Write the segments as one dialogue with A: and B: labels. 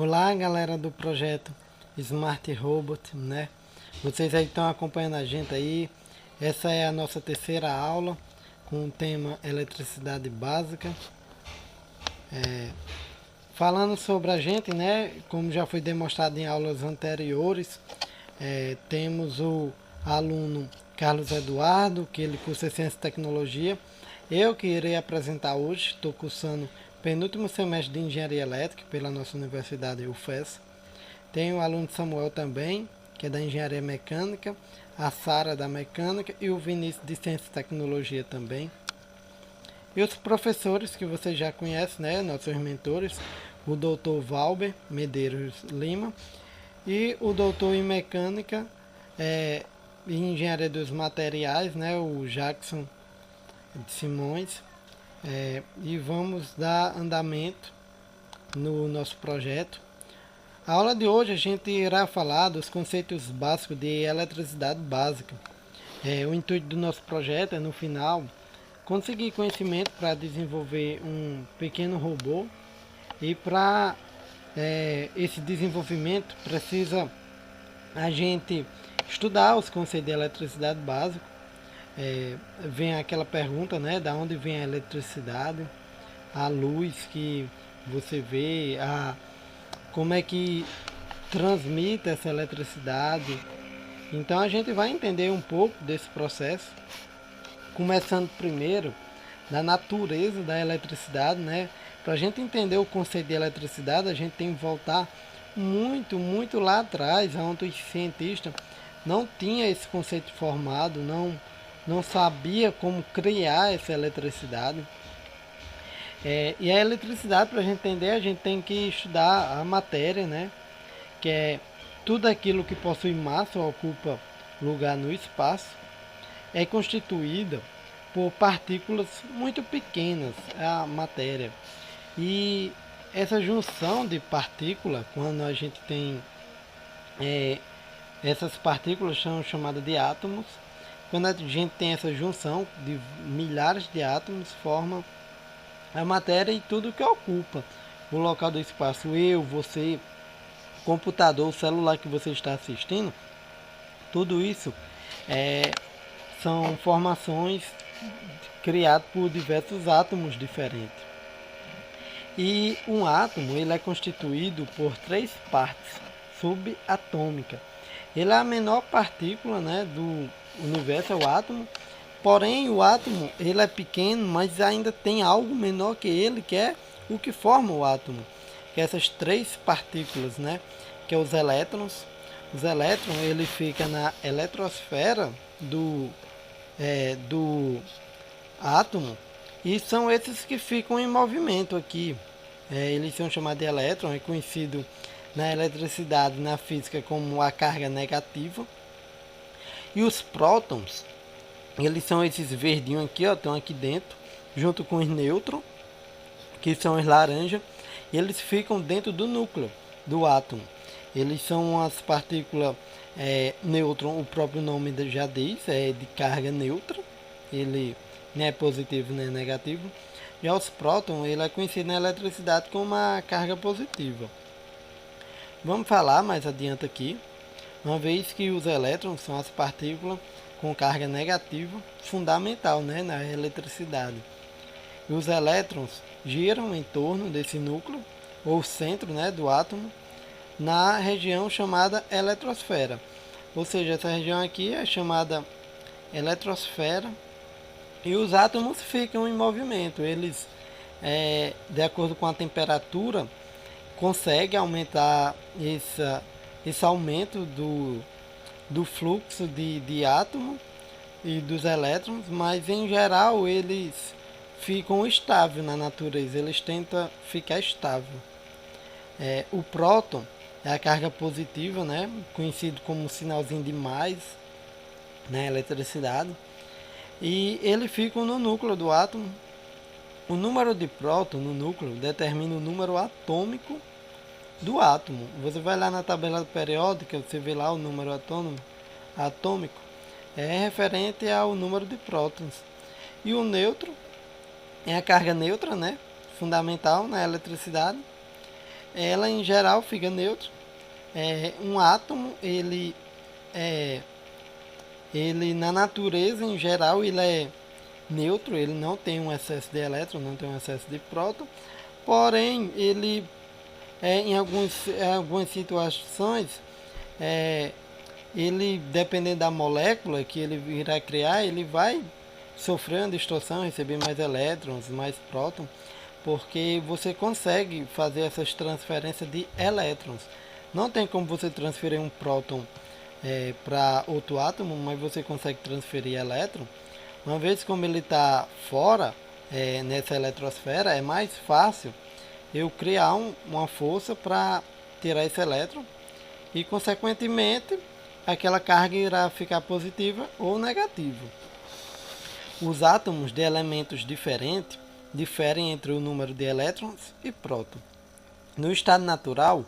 A: Olá, galera do projeto Smart Robot, né? Vocês aí estão acompanhando a gente aí. Essa é a nossa terceira aula com o tema eletricidade básica. Falando sobre a gente, né? Como já foi demonstrado em aulas anteriores, temos o aluno Carlos Eduardo, que ele cursa Ciência e Tecnologia. Eu que irei apresentar hoje, estou cursando penúltimo semestre de Engenharia Elétrica pela nossa Universidade UFES. Tem o aluno Samuel também, que é da Engenharia Mecânica, a Sara da Mecânica e o Vinícius de Ciência e Tecnologia também. E os professores que vocês já conhecem, né, nossos mentores, o Dr. Valber Medeiros Lima e o doutor em Mecânica e Engenharia dos Materiais, né, o Jackson Simões. E vamos dar andamento no nosso projeto. A aula de hoje a gente irá falar dos conceitos básicos de eletricidade básica. O intuito do nosso projeto é, no final, conseguir conhecimento para desenvolver um pequeno robô. E para esse desenvolvimento precisa a gente estudar os conceitos de eletricidade básica. Vem aquela pergunta, né, da onde vem a eletricidade, a luz que você vê, como é que transmite essa eletricidade. Então a gente vai entender um pouco desse processo, começando primeiro da natureza da eletricidade, né? Para a gente entender o conceito de eletricidade, a gente tem que voltar muito lá atrás, onde os cientistas não tinham esse conceito formado, não sabia como criar essa eletricidade. E a eletricidade, para a gente entender, a gente tem que estudar a matéria, né? Que é tudo aquilo que possui massa ou ocupa lugar no espaço, é constituída por partículas muito pequenas, a matéria. E essa junção de partículas, quando a gente tem essas partículas, são chamadas de átomos. Quando a gente tem essa junção de milhares de átomos, forma a matéria e tudo que ocupa o local do espaço. Eu, você, computador, o celular que você está assistindo, tudo isso são formações criadas por diversos átomos diferentes. E um átomo ele é constituído por 3 partes subatômicas. Ele é a menor partícula, né, do universo, é o átomo. Porém, o átomo ele é pequeno, mas ainda tem algo menor que ele, que é o que forma o átomo. Que é essas 3 partículas, né, que é os elétrons. Os elétrons ele fica na eletrosfera do átomo, e são esses que ficam em movimento aqui. Eles são chamados de elétron, é conhecido na eletricidade, na física, como a carga negativa. E os prótons, eles são esses verdinhos aqui, ó, estão aqui dentro, junto com os nêutrons, que são os laranja, e eles ficam dentro do núcleo do átomo. Eles são as partículas nêutron, o próprio nome já diz, é de carga neutra, ele não é positivo nem negativo. Já os prótons, ele é conhecido na eletricidade como uma carga positiva. Vamos falar mais adiante aqui, uma vez que os elétrons são as partículas com carga negativa fundamental, né, na eletricidade. E os elétrons giram em torno desse núcleo, ou centro, né, do átomo, na região chamada eletrosfera. Ou seja, essa região aqui é chamada eletrosfera. E os átomos ficam em movimento. Eles, de acordo com a temperatura, conseguem aumentar esse aumento do fluxo de átomo e dos elétrons, mas em geral eles ficam estáveis na natureza. Eles tentam ficar estável. O próton é a carga positiva, né, conhecido como um sinalzinho de mais na eletricidade. E ele fica no núcleo do átomo. O número de prótons no núcleo determina o número atômico do átomo. Você vai lá na tabela periódica, você vê lá o número atômico, é referente ao número de prótons. E o nêutron é a carga neutra, né, fundamental na eletricidade. ela em geral fica neutra. Um átomo, ele na natureza em geral ele é neutro, ele não tem um excesso de elétron, não tem um excesso de próton, porém ele em algumas situações, ele dependendo da molécula que ele irá criar, ele vai sofrer uma distorção, receber mais elétrons, mais prótons, porque você consegue fazer essas transferências de elétrons. Não tem como você transferir um próton para outro átomo, mas você consegue transferir elétron. Uma vez como ele está fora nessa eletrosfera, é mais fácil eu criar uma força para tirar esse elétron e, consequentemente, aquela carga irá ficar positiva ou negativa. Os átomos de elementos diferentes diferem entre o número de elétrons e prótons. No estado natural,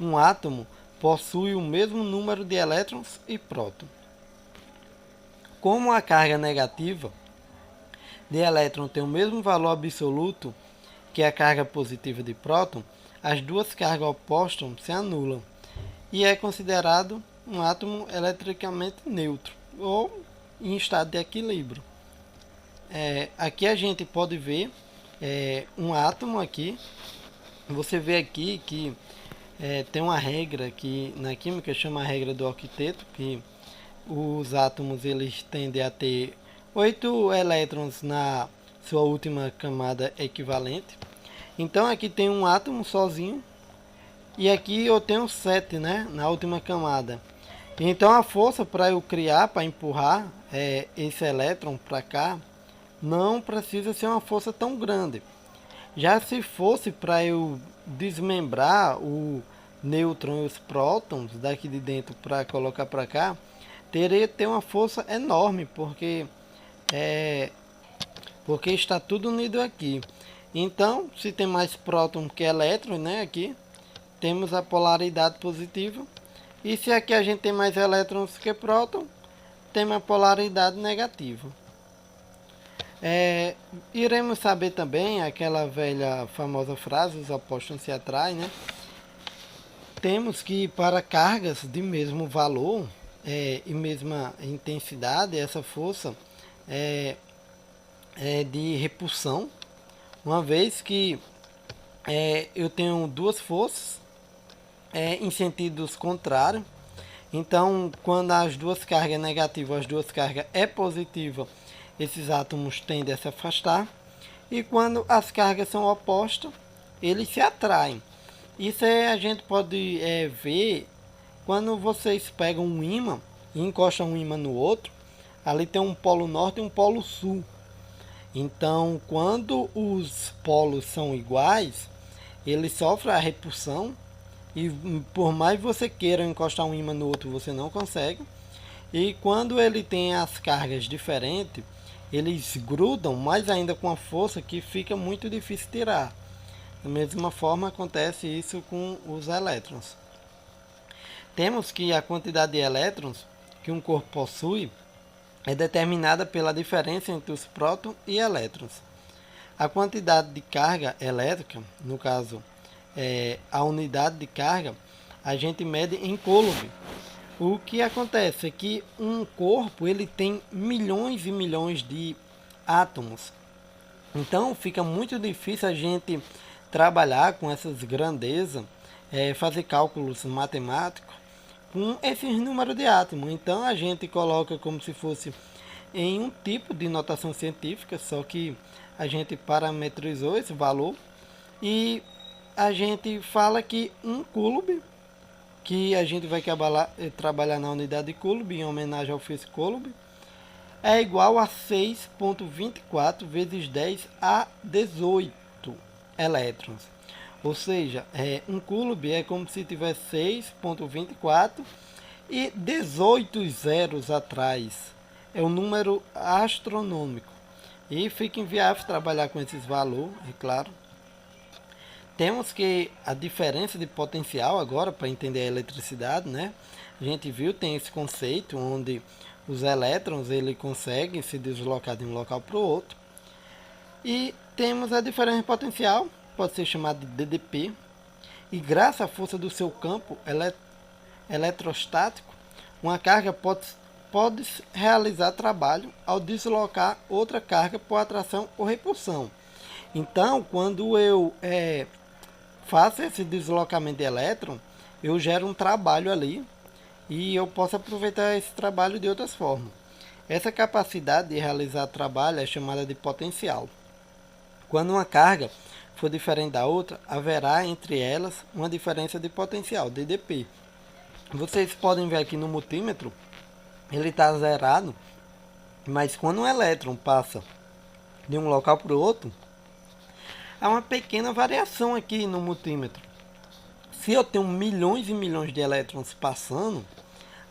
A: um átomo possui o mesmo número de elétrons e prótons. Como a carga negativa de elétron tem o mesmo valor absoluto que a carga positiva de próton, as duas cargas opostas se anulam e é considerado um átomo eletricamente neutro ou em estado de equilíbrio. Aqui a gente pode ver um átomo aqui. Você vê aqui que tem uma regra que na química chama a regra do octeto, que os átomos eles tendem a ter 8 elétrons na sua última camada equivalente. Então aqui tem um átomo sozinho e aqui eu tenho 7, né, na última camada. Então a força para eu criar, para empurrar esse elétron para cá, não precisa ser uma força tão grande. Já se fosse para eu desmembrar o nêutron e os prótons daqui de dentro para colocar para cá, teria que ter uma força enorme, porque está tudo unido aqui. Então, se tem mais próton que elétron, né, aqui temos a polaridade positiva. E se aqui a gente tem mais elétrons que próton, temos a polaridade negativa. Iremos saber também aquela velha famosa frase, os opostos não se atraem, né? Temos que para cargas de mesmo valor e mesma intensidade, essa força é de repulsão, uma vez que eu tenho duas forças em sentidos contrários. Então, quando as duas cargas negativas, as duas cargas positivas, esses átomos tendem a se afastar. E quando as cargas são opostas, eles se atraem. Isso a gente pode ver quando vocês pegam um ímã e encostam um ímã no outro. Ali tem um polo norte e um polo sul. Então, quando os polos são iguais, eles sofrem a repulsão. E por mais você queira encostar um ímã no outro, você não consegue. E quando ele tem as cargas diferentes, eles grudam mais ainda com a força que fica muito difícil tirar. Da mesma forma acontece isso com os elétrons. Temos que a quantidade de elétrons que um corpo possui é determinada pela diferença entre os prótons e elétrons. A quantidade de carga elétrica, no caso a unidade de carga, a gente mede em coulomb. O que acontece é que um corpo ele tem milhões e milhões de átomos. Então fica muito difícil a gente trabalhar com essas grandezas, fazer cálculos matemáticos com esses números de átomos. Então a gente coloca como se fosse em um tipo de notação científica, só que a gente parametrizou esse valor e a gente fala que um coulomb, que a gente vai trabalhar na unidade de Coulomb, em homenagem ao físico Coulomb, é igual a 6,24 vezes 10 a 18 elétrons. Ou seja, um Coulomb é como se tivesse 6,24 e 18 zeros atrás. É um número astronômico. E fica inviável trabalhar com esses valores, é claro. Temos que a diferença de potencial agora, para entender a eletricidade, né? A gente viu, tem esse conceito onde os elétrons ele conseguem se deslocar de um local para o outro. E temos a diferença de potencial, pode ser chamada de DDP, E graças à força do seu campo eletrostático, uma carga pode realizar trabalho ao deslocar outra carga por atração ou repulsão. Então, quando eu faço esse deslocamento de elétron, eu gero um trabalho ali e eu posso aproveitar esse trabalho de outras formas. Essa capacidade de realizar trabalho é chamada de potencial. Quando uma carga for diferente da outra, haverá entre elas uma diferença de potencial, DDP. Vocês podem ver aqui no multímetro, ele está zerado, mas quando um elétron passa de um local para o outro, há uma pequena variação aqui no multímetro. Se eu tenho milhões e milhões de elétrons passando,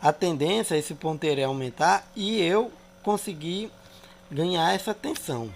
A: a tendência é esse ponteiro aumentar e eu conseguir ganhar essa tensão.